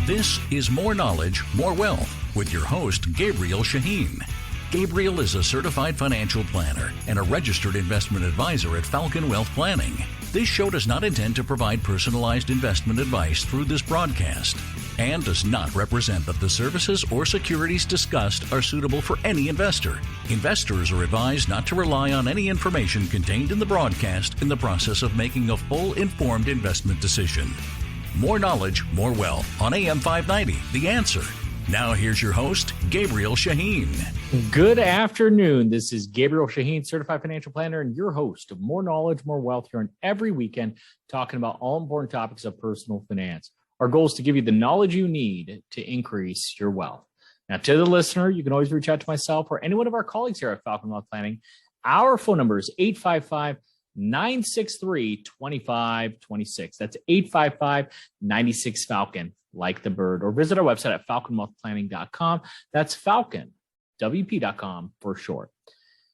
This is More Knowledge, More Wealth with your host, Gabriel Shahin. Gabriel is a certified financial planner and a registered investment advisor at Falcon Wealth Planning. This show does not intend to provide personalized investment advice through this broadcast and does not represent that the services or securities discussed are suitable for any investor. Investors are advised not to rely on any information contained in the broadcast in the process of making a full informed investment decision. More knowledge, more wealth on AM 590, The Answer. Now here's your host, Gabriel Shahin. Good afternoon. This is Gabriel Shahin, certified financial planner, and your host of More Knowledge, More Wealth here on every weekend, talking about all important topics of personal finance. Our goal is to give you the knowledge you need to increase your wealth. Now, to the listener, you can always reach out to myself or any one of our colleagues here at Falcon Wealth Planning. Our phone number is 855-963-2526. That's 855-96-FALCON, like the bird, or visit our website at falconwealthplanning.com. That's Falcon, WP.com for short.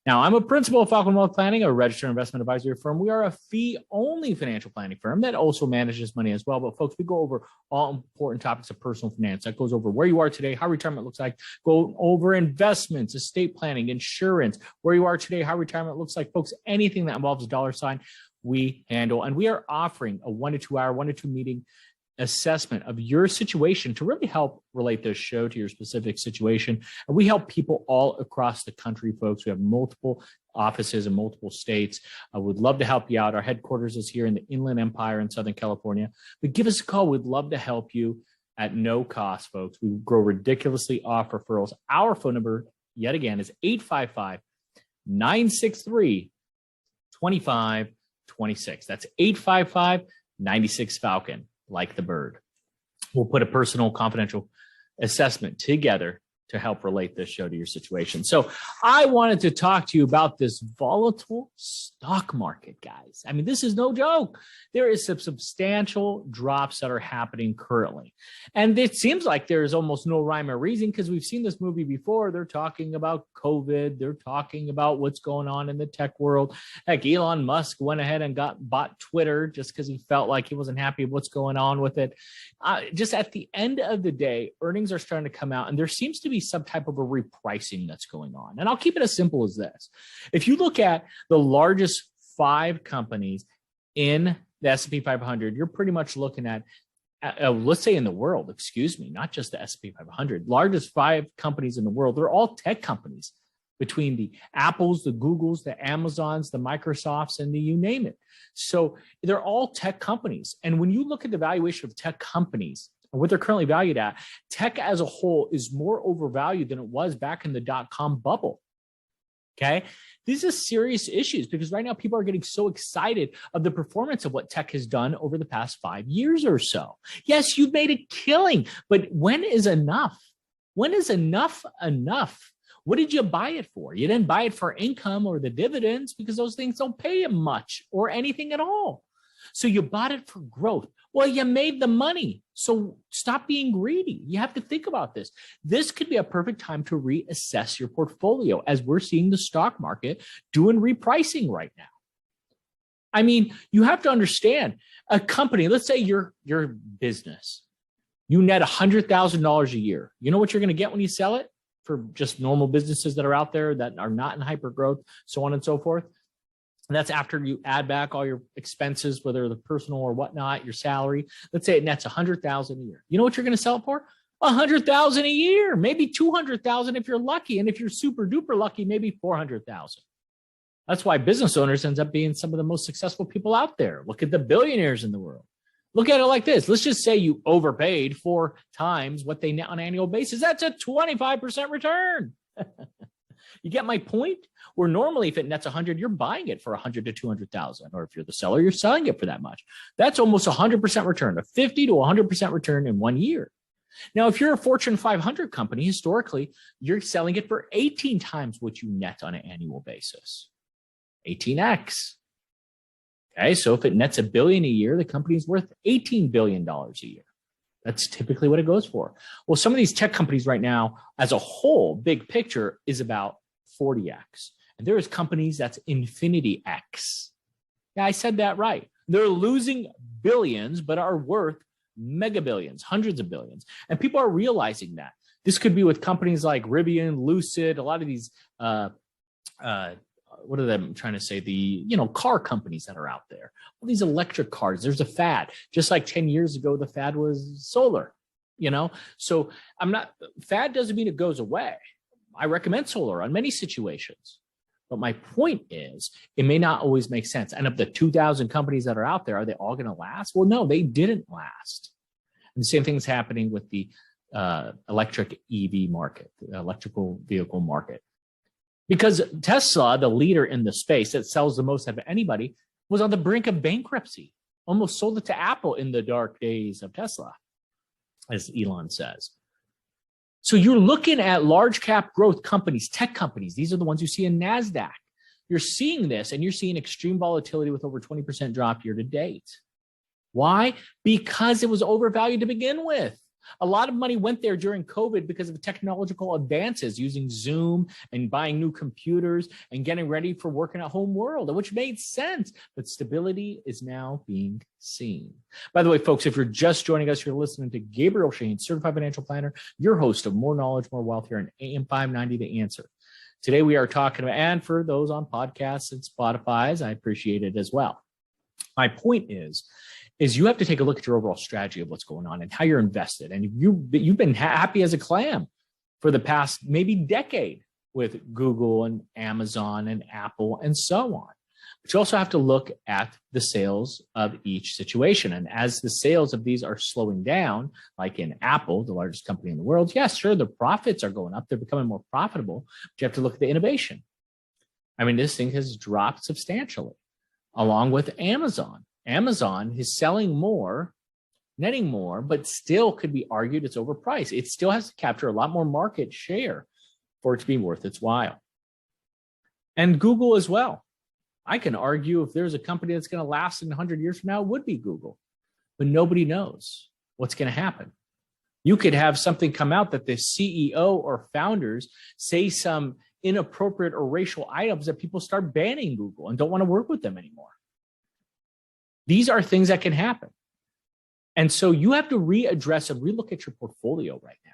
Now, I'm a principal of Falcon Wealth Planning, a registered investment advisory firm. We are a fee-only financial planning firm that also manages money as well. But folks, we go over all important topics of personal finance. That goes over where you are today, how retirement looks like, go over investments, estate planning, insurance, where you are today, how retirement looks like. Folks, anything that involves a dollar sign, we handle. And we are offering a 1 to 2 hour, 1 to 2 meeting assessment of your situation to really help relate this show to your specific situation. And we help people all across the country, folks. We have multiple offices in multiple states. I would love to help you out. Our headquarters is here in the Inland Empire in Southern California. But give us a call. We'd love to help you at no cost, folks. We grow ridiculously off referrals. Our phone number, yet again, is 855-963-2526. That's 855-96-FALCON. Like the bird. We'll put a personal confidential assessment together to help relate this show to your situation. So I wanted to talk to you about this volatile stock market, guys. I mean, this is no joke. There is some substantial drops that are happening currently. And it seems like there is almost no rhyme or reason because we've seen this movie before. They're talking about COVID. They're talking about what's going on in the tech world. Heck, Elon Musk went ahead and bought Twitter just because he felt like he wasn't happy with what's going on with it. Just at the end of the day, earnings are starting to come out, and there seems to be some type of a repricing that's going on. And I'll keep it as simple as this. If you look at the largest 5 companies in the S&P 500, you're pretty much looking at, let's say in the world, not just the S&P 500, largest 5 companies in the world, they're all tech companies between the Apples, the Googles, the Amazons, the Microsofts, and the you name it. So they're all tech companies. And when you look at the valuation of tech companies, and what they're currently valued at, tech as a whole is more overvalued than it was back in the dot-com bubble. Okay? These are serious issues because right now people are getting so excited of the performance of what tech has done over the past 5 years or so. Yes, you've made a killing, but when is enough? When is enough enough? What did you buy it for? You didn't buy it for income or the dividends because those things don't pay you much or anything at all. So you bought it for growth. Well, you made the money. So stop being greedy. You have to think about this. This could be a perfect time to reassess your portfolio as we're seeing the stock market doing repricing right now. I mean, you have to understand a company, let's say your business, you net $100,000 a year. You know what you're going to get when you sell it for just normal businesses that are out there that are not in hyper growth, so on and so forth? And that's after you add back all your expenses, whether they're personal or whatnot, your salary. Let's say it nets $100,000 a year. You know what you're going to sell it for? $100,000 a year, maybe $200,000 if you're lucky, and if you're super duper lucky, maybe $400,000. That's why business owners ends up being some of the most successful people out there. Look at the billionaires in the world. Look at it like this. Let's just say you overpaid 4 times what they net on an annual basis. That's a 25% return. You get my point? Where normally if it nets 100, you're buying it for 100 to 200,000. Or if you're the seller, you're selling it for that much. That's almost 100% return, a 50 to 100% return in 1 year. Now, if you're a Fortune 500 company, historically, you're selling it for 18 times what you net on an annual basis. 18x. Okay, so if it nets $1 billion a year, the company's worth $18 billion a year. That's typically what it goes for. Well, some of these tech companies right now, as a whole, big picture, is about 40x. And there is companies that's infinity X. Yeah, I said that right. They're losing billions, but are worth mega billions, hundreds of billions. And people are realizing that. This could be with companies like Rivian, Lucid, a lot of these, what are they trying to say? The, car companies that are out there. All these electric cars, there's a fad. Just like 10 years ago, the fad was solar, So fad doesn't mean it goes away. I recommend solar on many situations. But my point is, it may not always make sense. And of the 2,000 companies that are out there, are they all going to last? Well, no, they didn't last. And the same thing is happening with the electric EV market, the electrical vehicle market. Because Tesla, the leader in the space that sells the most of anybody, was on the brink of bankruptcy, almost sold it to Apple in the dark days of Tesla, as Elon says. So you're looking at large cap growth companies, tech companies. These are the ones you see in NASDAQ. You're seeing this, and you're seeing extreme volatility with over 20% drop year to date. Why? Because it was overvalued to begin with. A lot of money went there during COVID because of technological advances, using Zoom and buying new computers and getting ready for working at home world, which made sense. But stability is now being seen. By the way, folks, if you're just joining us, you're listening to Gabriel Shahin, Certified Financial Planner, your host of More Knowledge, More Wealth here on AM 590, The Answer. Today we are talking about, and for those on podcasts and Spotify's, I appreciate it as well. My point is you have to take a look at your overall strategy of what's going on and how you're invested. And you've been happy as a clam for the past maybe decade with Google and Amazon and Apple and so on. But you also have to look at the sales of each situation. And as the sales of these are slowing down, like in Apple, the largest company in the world, yes, sure, the profits are going up. They're becoming more profitable. But you have to look at the innovation. I mean, this thing has dropped substantially, along with Amazon. Amazon is selling more, netting more, but still could be argued it's overpriced. It still has to capture a lot more market share for it to be worth its while. And Google as well. I can argue if there's a company that's going to last in 100 years from now, it would be Google. But nobody knows what's going to happen. You could have something come out that the CEO or founders say some inappropriate or racial items that people start banning Google and don't want to work with them anymore. These are things that can happen. And so you have to readdress and relook at your portfolio right now,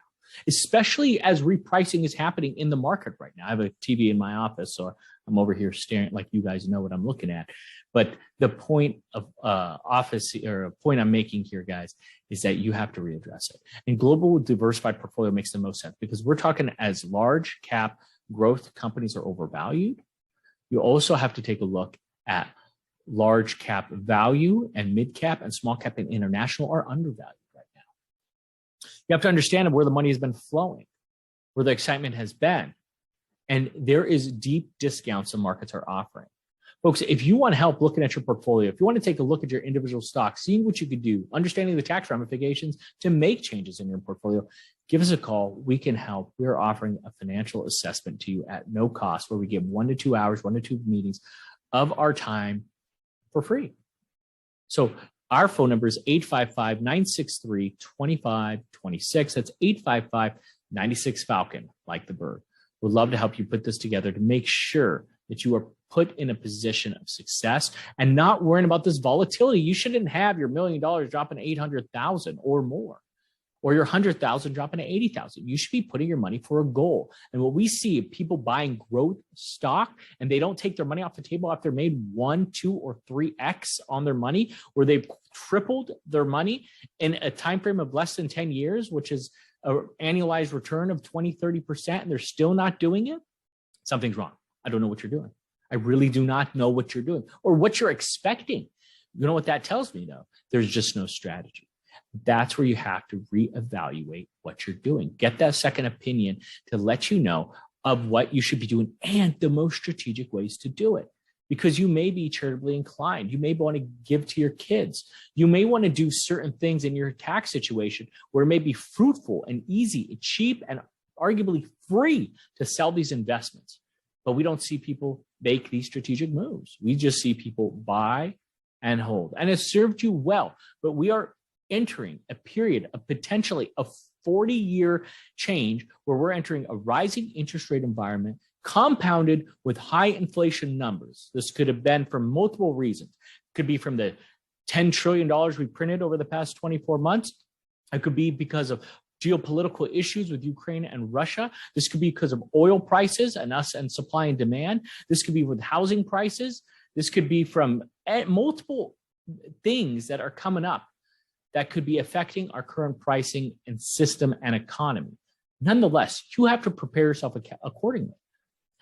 especially as repricing is happening in the market right now. I have a TV in my office, so I'm over here staring like you guys know what I'm looking at. But the point of a point I'm making here, guys, is that you have to readdress it. And global diversified portfolio makes the most sense because we're talking as large cap growth companies are overvalued. You also have to take a look at large cap value and mid cap and small cap and international are undervalued right now. You have to understand where the money has been flowing, where the excitement has been. And there is deep discounts the markets are offering. Folks, if you want help looking at your portfolio, if you want to take a look at your individual stocks, seeing what you could do, understanding the tax ramifications to make changes in your portfolio, give us a call. We can help. We're offering a financial assessment to you at no cost, where we give 1 to 2 hours, 1 to 2 meetings of our time for free. So our phone number is 855-963-2526. That's 855-96 like the bird. We'd love to help you put this together to make sure that you are put in a position of success and not worrying about this volatility. You shouldn't have your $1 million dropping to 800,000 or more, or your 100,000 dropping to 80,000. You should be putting your money for a goal. And what we see, people buying growth stock and they don't take their money off the table after they made 1, 2, or 3x on their money, where they've tripled their money in a time frame of less than 10 years, which is an annualized return of 20, 30%, and they're still not doing it. Something's wrong. I don't know what you're doing. I really do not know what you're doing or what you're expecting. You know what that tells me, though? There's just no strategy. That's where you have to reevaluate what you're doing. Get that second opinion to let you know of what you should be doing and the most strategic ways to do it. Because you may be charitably inclined. You may want to give to your kids. You may want to do certain things in your tax situation where it may be fruitful and easy and cheap and arguably free to sell these investments. But we don't see people make these strategic moves. We just see people buy and hold. And it's served you well. But we are entering a period of potentially a 40-year change where we're entering a rising interest rate environment compounded with high inflation numbers. This could have been from multiple reasons. It could be from the $10 trillion we printed over the past 24 months. It could be because of geopolitical issues with Ukraine and Russia. This could be because of oil prices and us and supply and demand. This could be with housing prices. This could be from multiple things that are coming up that could be affecting our current pricing and system and economy. Nonetheless, you have to prepare yourself accordingly.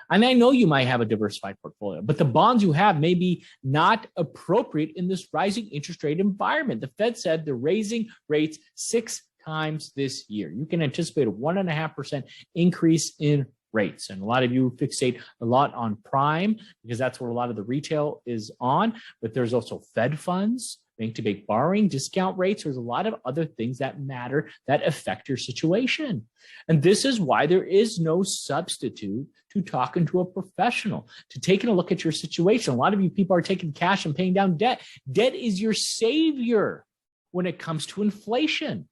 And I know you might have a diversified portfolio, but the bonds you have may be not appropriate in this rising interest rate environment. The Fed said they're raising rates 6 times this year. You can anticipate a 1.5% increase in rates. And a lot of you fixate a lot on prime because that's where a lot of the retail is on, but there's also Fed funds, bank-to-bank borrowing, discount rates. There's a lot of other things that matter that affect your situation. And this is why there is no substitute to talking to a professional, to taking a look at your situation. A lot of you people are taking cash and paying down debt. Debt is your savior when it comes to inflation.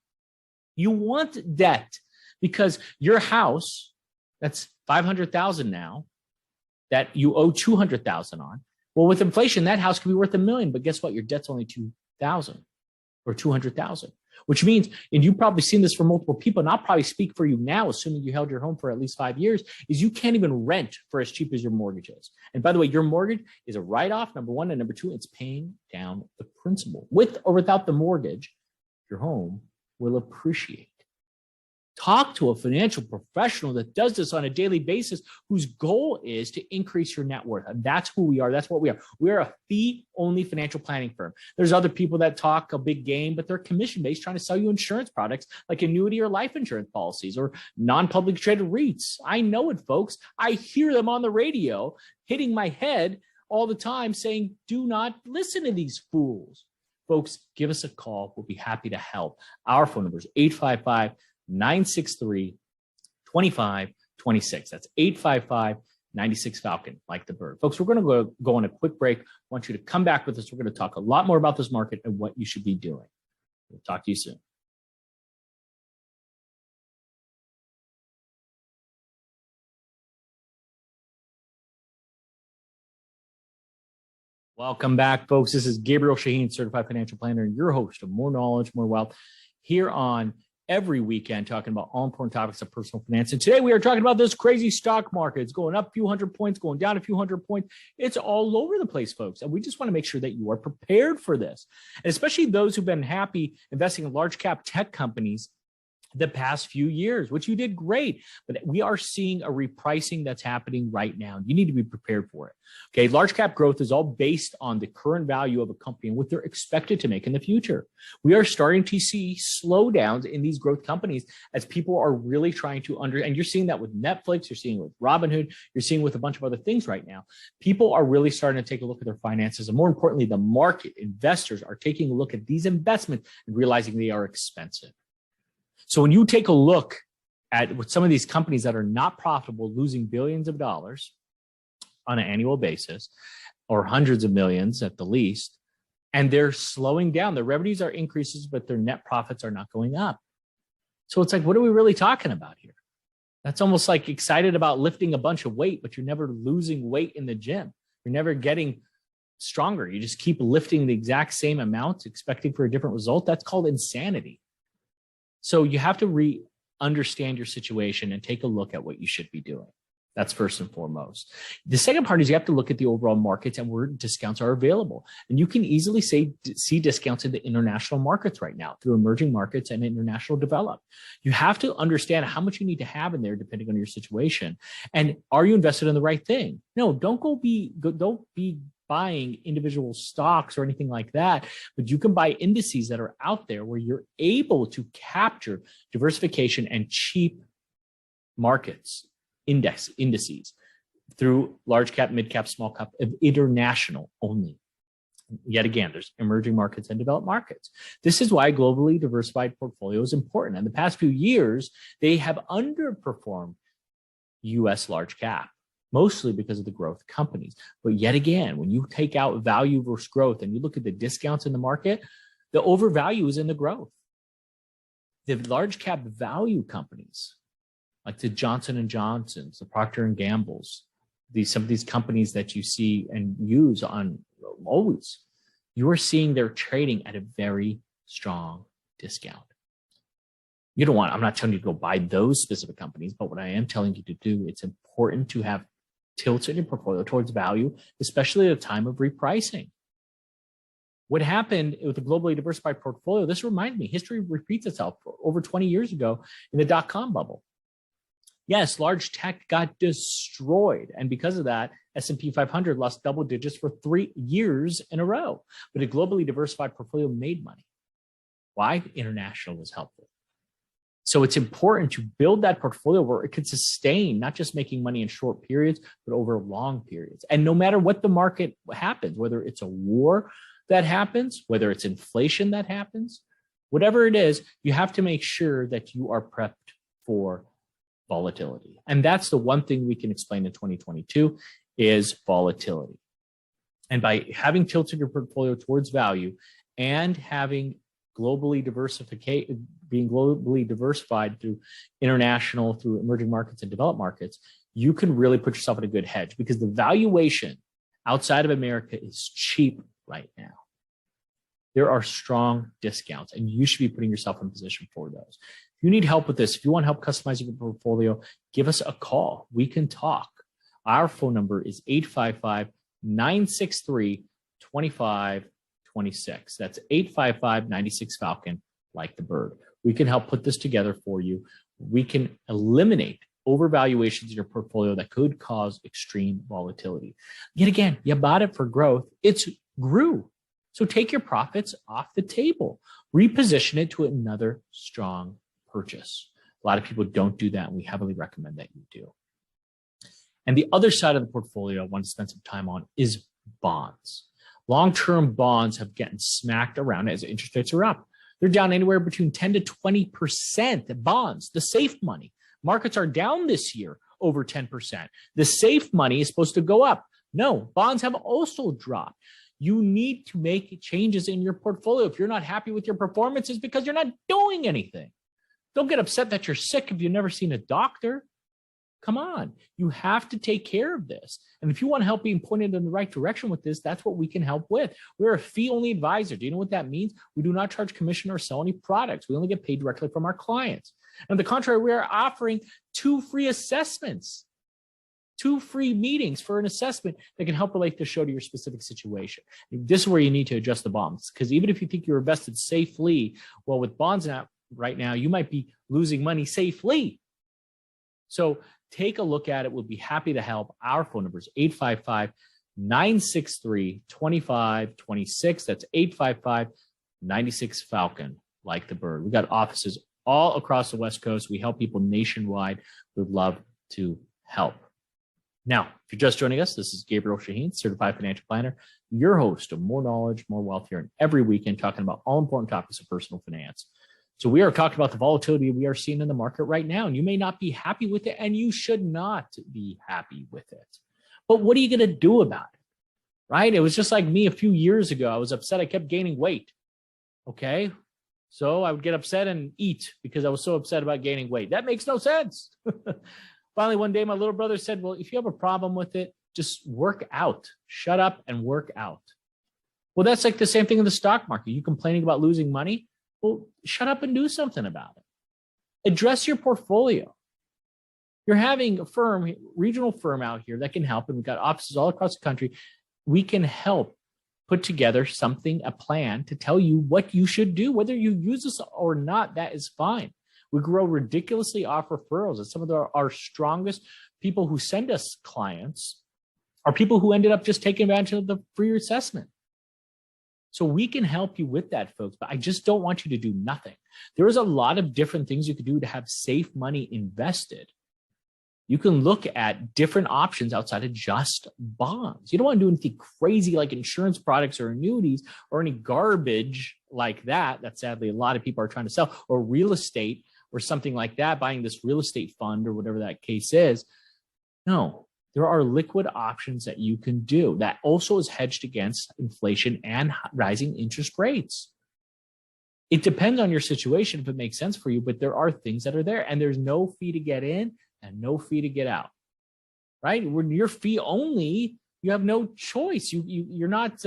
You want debt because your house, that's $500,000 now, that you owe $200,000 on. Well, with inflation, that house could be worth $1 million, but guess what? Your debt's only $2,000 or $200,000, which means, and you've probably seen this from multiple people, and I'll probably speak for you now, assuming you held your home for at least 5 years, is you can't even rent for as cheap as your mortgage is. And by the way, your mortgage is a write-off, number one, and number two, it's paying down the principal. With or without the mortgage, your home will appreciate. Talk to a financial professional that does this on a daily basis, whose goal is to increase your net worth. And that's who we are. That's what we are. We are a fee-only financial planning firm. There's other people that talk a big game, but they're commission-based, trying to sell you insurance products like annuity or life insurance policies or non-public traded REITs. I know it, folks. I hear them on the radio hitting my head all the time saying, do not listen to these fools. Folks, give us a call. We'll be happy to help. Our phone number is 855-963-2526. That's 855-96 Falcon, like the bird. Folks, we're going to go on a quick break. I want you to come back with us. We're going to talk a lot more about this market and what you should be doing. We'll talk to you soon. Welcome back, folks. This is Gabriel Shahin, certified financial planner, and your host of More Knowledge, More Wealth, here on every weekend, talking about all important topics of personal finance. And today we are talking about this crazy stock market. It's going up a few hundred points, going down a few hundred points. It's all over the place, folks. And we just want to make sure that you are prepared for this. And especially those who've been happy investing in large cap tech companies the past few years, which you did great, but we are seeing a repricing that's happening right now. You need to be prepared for it. Okay. Large cap growth is all based on the current value of a company and what they're expected to make in the future. We are starting to see slowdowns in these growth companies as people are really trying to and you're seeing that with Netflix, you're seeing it with Robinhood, you're seeing with a bunch of other things right now. People are really starting to take a look at their finances. And more importantly, the market investors are taking a look at these investments and realizing they are expensive. So when you take a look at what some of these companies that are not profitable, losing billions of dollars on an annual basis, or hundreds of millions at the least, and they're slowing down, their revenues are increases, but their net profits are not going up. So it's like, what are we really talking about here? That's almost like excited about lifting a bunch of weight, but you're never losing weight in the gym. You're never getting stronger. You just keep lifting the exact same amount, expecting for a different result. That's called insanity. So you have to understand your situation and take a look at what you should be doing. That's first and foremost. The second part is you have to look at the overall markets and where discounts are available. And you can easily see discounts in the international markets right now through emerging markets and international develop. You have to understand how much you need to have in there depending on your situation. And are you invested in the right thing? No, don't be buying individual stocks or anything like that, but you can buy indices that are out there where you're able to capture diversification and cheap markets, indices through large cap, mid cap, small cap, international only. Yet again, there's emerging markets and developed markets. This is why globally diversified portfolio is important. In the past few years, they have underperformed US large cap, mostly because of the growth companies. But yet again, when you take out value versus growth and you look at the discounts in the market, the overvalue is in the growth. The large cap value companies, like the Johnson & Johnsons, the Procter & Gamble's, some of these companies that you see and use on always, you are seeing they're trading at a very strong discount. You don't want, I'm not telling you to go buy those specific companies, but what I am telling you to do, it's important to have tilts in your portfolio towards value, especially at a time of repricing. What happened with the globally diversified portfolio, this reminded me, history repeats itself over 20 years ago in the dot-com bubble. Yes, large tech got destroyed. And because of that, S&P 500 lost double digits for 3 years in a row. But a globally diversified portfolio made money. Why? International was helpful. So it's important to build that portfolio where it could sustain, not just making money in short periods, but over long periods. And no matter what the market happens, whether it's a war that happens, whether it's inflation that happens, whatever it is, you have to make sure that you are prepped for volatility. And that's the one thing we can explain in 2022 is volatility. And by having tilted your portfolio towards value and having globally diversification, being globally diversified through international, through emerging markets and developed markets, you can really put yourself in a good hedge because the valuation outside of America is cheap right now. There are strong discounts and you should be putting yourself in position for those. If you need help with this, if you want help customizing your portfolio, give us a call. We can talk. Our phone number is 855-963-2526. That's 855-96-Falcon, like the bird. We can help put this together for you. We can eliminate overvaluations in your portfolio that could cause extreme volatility. Yet again, you bought it for growth. It's grew. So take your profits off the table, reposition it to another strong purchase. A lot of people don't do that, and we heavily recommend that you do. And the other side of the portfolio I want to spend some time on is bonds. Long-term bonds have gotten smacked around as interest rates are up. They're down anywhere between 10 to 20%. Bonds, the safe money. Markets are down this year over 10%. The safe money is supposed to go up. No, bonds have also dropped. You need to make changes in your portfolio. If you're not happy with your performance, it's because you're not doing anything. Don't get upset that you're sick if you've never seen a doctor. Come on, you have to take care of this. And if you want help being pointed in the right direction with this, that's what we can help with. We're a fee-only advisor. Do you know what that means? We do not charge commission or sell any products. We only get paid directly from our clients. On the contrary, we are offering 2 free assessments, 2 free meetings for an assessment that can help relate the show to your specific situation. This is where you need to adjust the bonds, because even if you think you're invested safely, well, with bonds right now, you might be losing money safely. So take a look at it. We'll be happy to help. Our phone number is 855-963-2526. That's 855-96-Falcon, like the bird. We've got offices all across the West Coast. We help people nationwide. We'd love to help. Now, if you're just joining us, this is Gabriel Shahin, Certified Financial Planner, your host of More Knowledge, More Wealth here, and every weekend talking about all important topics of personal finance. So we are talking about the volatility we are seeing in the market right now, and you may not be happy with it, and you should not be happy with it. But what are you going to do about it, right? It was just like me a few years ago. I was upset I kept gaining weight, okay? So I would get upset and eat because I was so upset about gaining weight. That makes no sense. Finally, one day, my little brother said, well, if you have a problem with it, just work out. Shut up and work out. Well, that's like the same thing in the stock market. You complaining about losing money? Well, shut up and do something about it. Address your portfolio. You're having a firm, regional firm out here that can help, and we've got offices all across the country. We can help put together something, a plan to tell you what you should do. Whether you use this or not, that is fine. We grow ridiculously off referrals. And some of our strongest people who send us clients are people who ended up just taking advantage of the free assessment. So we can help you with that, folks, but I just don't want you to do nothing. There is a lot of different things you could do to have safe money invested. You can look at different options outside of just bonds. You don't want to do anything crazy like insurance products or annuities or any garbage like that sadly a lot of people are trying to sell, or real estate or something like that, buying this real estate fund or whatever that case is. No. There are liquid options that you can do that also is hedged against inflation and rising interest rates. It depends on your situation if it makes sense for you, but there are things that are there, and there's no fee to get in and no fee to get out, right? When you're fee only, you have no choice. You're not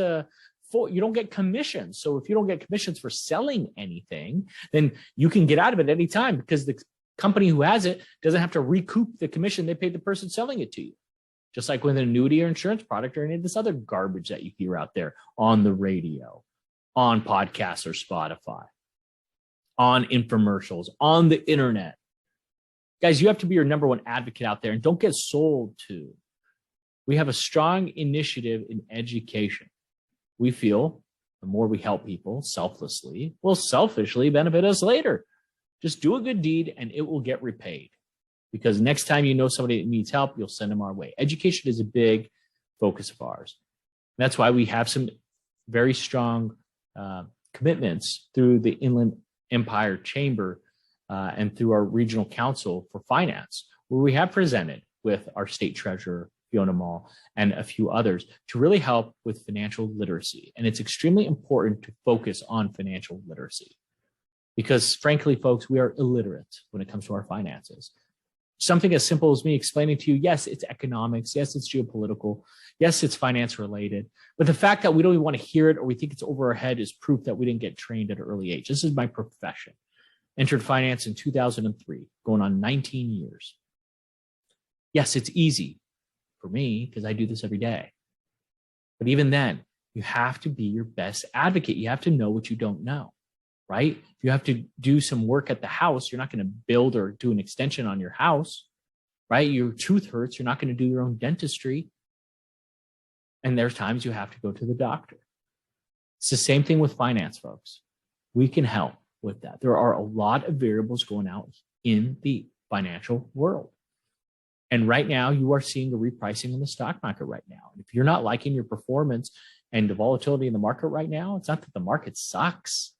you don't get commissions. So if you don't get commissions for selling anything, then you can get out of it any time because the company who has it doesn't have to recoup the commission they paid the person selling it to you. Just like with an annuity or insurance product or any of this other garbage that you hear out there on the radio, on podcasts or Spotify, on infomercials, on the internet. Guys, you have to be your number one advocate out there and don't get sold to. We have a strong initiative in education. We feel the more we help people selflessly will selfishly benefit us later. Just do a good deed and it will get repaid. Because next time you know somebody that needs help, you'll send them our way. Education is a big focus of ours. That's why we have some very strong commitments through the Inland Empire Chamber and through our regional council for finance, where we have presented with our state treasurer, Fiona Mall, and a few others to really help with financial literacy. And it's extremely important to focus on financial literacy because, frankly, folks, we are illiterate when it comes to our finances. Something as simple as me explaining to you, yes, it's economics, yes, it's geopolitical, yes, it's finance related, but the fact that we don't even want to hear it or we think it's over our head is proof that we didn't get trained at an early age. This is my profession. Entered finance in 2003, going on 19 years. Yes, it's easy for me because I do this every day. But even then, you have to be your best advocate. You have to know what you don't know, right? If you have to do some work at the house, you're not going to build or do an extension on your house, right? Your tooth hurts, you're not going to do your own dentistry. And there's times you have to go to the doctor. It's the same thing with finance, folks. We can help with that. There are a lot of variables going out in the financial world. And right now, you are seeing a repricing in the stock market right now. And if you're not liking your performance and the volatility in the market right now, it's not that the market sucks.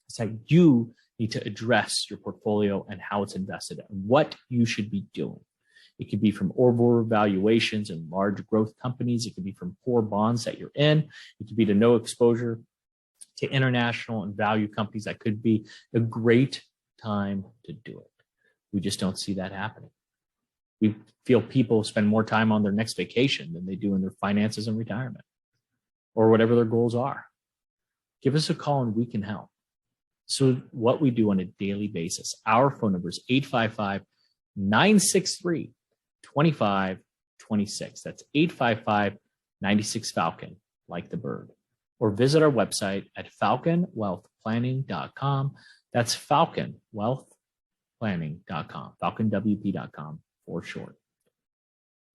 It's that you need to address your portfolio and how it's invested and what you should be doing. It could be from overvaluations and large growth companies. It could be from poor bonds that you're in. It could be to no exposure to international and value companies. That could be a great time to do it. We just don't see that happening. We feel people spend more time on their next vacation than they do in their finances and retirement or whatever their goals are. Give us a call and we can help. So what we do on a daily basis, our phone number is 855-963-2526. That's 855-96-FALCON, like the bird. Or visit our website at falconwealthplanning.com. That's falconwealthplanning.com, falconwp.com for short.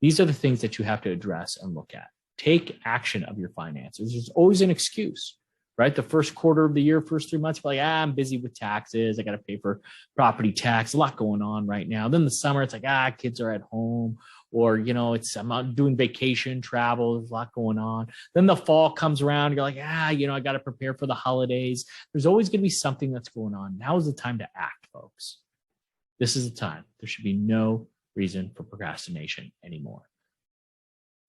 These are the things that you have to address and look at. Take action of your finances. There's always an excuse, right? The first quarter of the year, first 3 months, you're like, I'm busy with taxes. I got to pay for property tax. A lot going on right now. Then the summer, it's like, kids are at home. Or, I'm out doing vacation travel. There's a lot going on. Then the fall comes around. You're like, I got to prepare for the holidays. There's always going to be something that's going on. Now is the time to act, folks. This is the time. There should be no reason for procrastination anymore.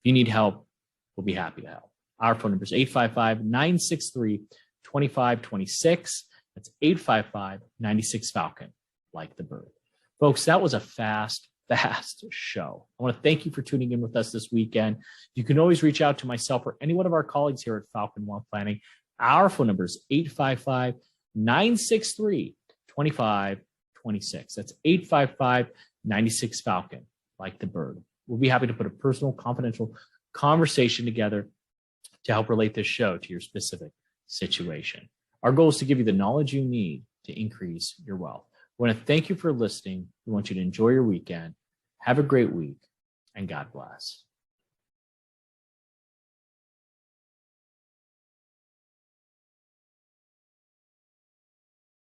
If you need help, we'll be happy to help. Our phone number is 855-963-2526. That's 855-96-FALCON, like the bird. Folks, that was a fast show. I want to thank you for tuning in with us this weekend. You can always reach out to myself or any one of our colleagues here at Falcon Wealth Planning. Our phone number is 855-963-2526. That's 855-96-FALCON, like the bird. We'll be happy to put a personal, confidential conversation together to help relate this show to your specific situation. Our goal is to give you the knowledge you need to increase your wealth. We want to thank you for listening. We want you to enjoy your weekend. Have a great week, and God bless.